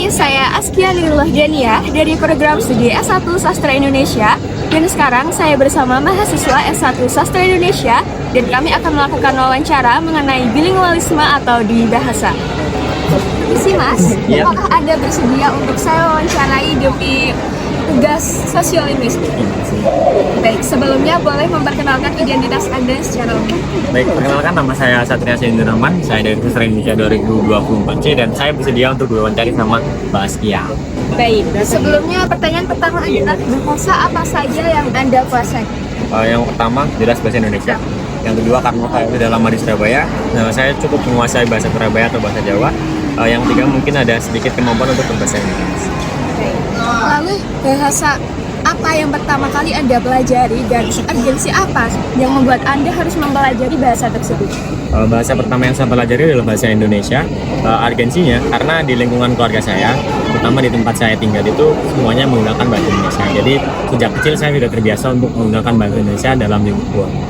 Kenalin, saya Askia Nurullah Dania dari program studi S1 Sastra Indonesia. Dan sekarang saya bersama mahasiswa S1 Sastra Indonesia dan kami akan melakukan wawancara mengenai bilingualisme atau dwi bahasa. Permisi Mas, apakah Anda bersedia untuk saya wawancarai demi tugas sosiolinguistik? Baik, sebelumnya boleh memperkenalkan identitas Anda secara umum. Baik, perkenalkan nama saya Satria Sindraman, saya dari Sastra Indonesia 2024C dan saya bersedia untuk diwawancara sama Mbak Askia. Baik, sebelumnya pertanyaan pertama adalah bahasa apa saja yang Anda kuasai? Yang pertama jelas bahasa Indonesia. Yang kedua karena saya sudah lama di Surabaya, saya cukup menguasai bahasa Surabaya atau bahasa Jawa. Yang ketiga mungkin ada sedikit kemampuan untuk berbahasa Inggris. Lalu bahasa apa yang pertama kali Anda pelajari dan urgensi apa yang membuat Anda harus mempelajari bahasa tersebut? Bahasa pertama yang saya pelajari adalah bahasa Indonesia. Urgensinya karena di lingkungan keluarga saya, terutama di tempat saya tinggal itu semuanya menggunakan bahasa Indonesia. Jadi sejak kecil saya sudah terbiasa untuk menggunakan bahasa Indonesia dalam lingkup keluarga.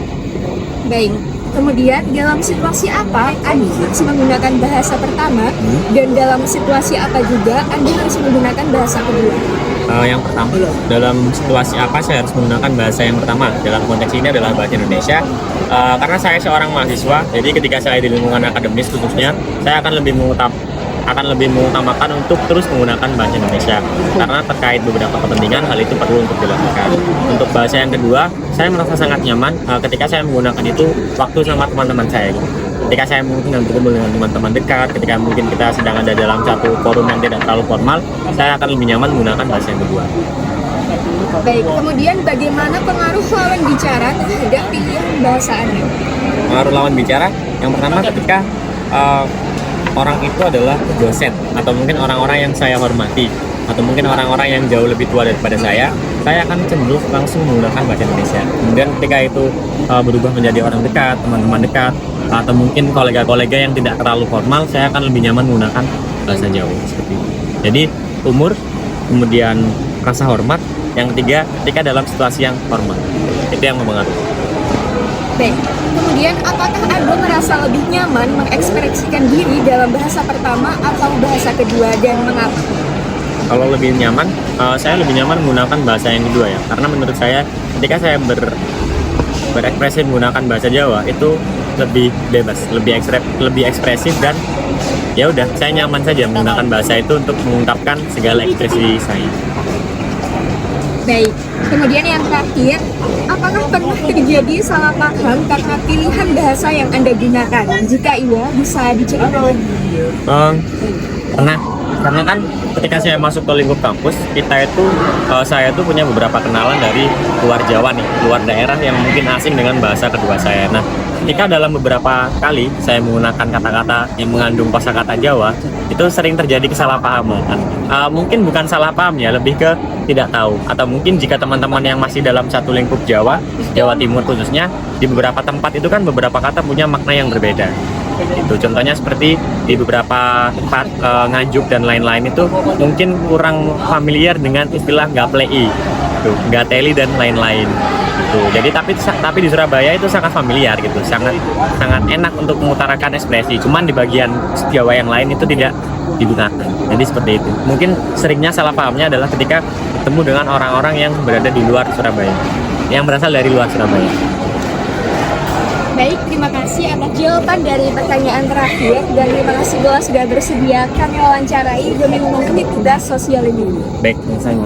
Baik, kemudian dalam situasi apa Anda harus menggunakan bahasa pertama dan dalam situasi apa juga Anda harus menggunakan bahasa kedua? Yang pertama, dalam situasi apa saya harus menggunakan bahasa yang pertama? Dalam konteks ini adalah bahasa Indonesia. Karena saya seorang mahasiswa, jadi ketika saya di lingkungan akademis khususnya, saya akan lebih mengutamakan untuk terus menggunakan bahasa Indonesia. Karena terkait beberapa kepentingan, hal itu perlu untuk dilakukan. Untuk bahasa yang kedua, saya merasa sangat nyaman ketika saya menggunakan itu waktu sama teman-teman saya. Ketika saya mungkin berkumpul dengan teman-teman dekat, ketika mungkin kita sedang ada dalam satu forum yang tidak terlalu formal, saya akan lebih nyaman menggunakan bahasa yang kedua. Baik, kemudian bagaimana pengaruh lawan bicara terhadap pilihan bahasa Anda? Pengaruh lawan bicara, yang pertama ketika orang itu adalah dosen atau mungkin orang-orang yang saya hormati atau mungkin orang-orang yang jauh lebih tua daripada saya akan cenderung langsung menggunakan bahasa Indonesia. Kemudian ketika itu berubah menjadi orang dekat, teman-teman dekat, atau mungkin kolega-kolega yang tidak terlalu formal, saya akan lebih nyaman menggunakan bahasa Jawa seperti itu. Jadi umur, kemudian rasa hormat, yang ketiga ketika dalam situasi yang formal, itu yang mempengaruhi. Baik, kemudian apakah Anda merasa lebih nyaman mengekspresikan diri dalam bahasa pertama atau bahasa kedua dan mengapa? Kalau lebih nyaman, saya lebih nyaman menggunakan bahasa yang kedua ya, karena menurut saya ketika saya berekspresi menggunakan bahasa Jawa itu lebih bebas, lebih ekspresif dan ya udah saya nyaman saja menggunakan bahasa itu untuk mengungkapkan segala ekspresi saya. Baik, kemudian yang terakhir, apakah pernah terjadi salah paham karena pilihan bahasa yang Anda gunakan? Jika iya, bisa diceritakan? Pernah, karena kan ketika saya masuk ke lingkup kampus, saya tuh punya beberapa kenalan dari luar Jawa nih, luar daerah yang mungkin asing dengan bahasa kedua saya. Nah, ketika dalam beberapa kali saya menggunakan kata-kata yang mengandung kosakata Jawa, itu sering terjadi kesalahpahaman. Mungkin bukan salah paham ya, lebih ke tidak tahu. Atau mungkin jika teman-teman yang masih dalam satu lingkup Jawa Timur khususnya, di beberapa tempat itu kan beberapa kata punya makna yang berbeda. Itu contohnya seperti di beberapa tempat Nganjuk dan lain-lain itu mungkin kurang familiar dengan istilah gaplei, gateli dan lain-lain. Jadi tapi di Surabaya itu sangat familiar gitu, sangat enak untuk mengutarakan ekspresi. Cuman di bagian Jawa yang lain itu tidak digunakan. Jadi seperti itu. Mungkin seringnya salah pahamnya adalah ketika bertemu dengan orang-orang yang berada di luar Surabaya, yang berasal dari luar Surabaya. Baik, terima kasih atas jawaban dari pertanyaan terakhir dan terima kasih pula sudah bersedia kami wawancarai demi memenuhi tugas sosial ini. Baik, saya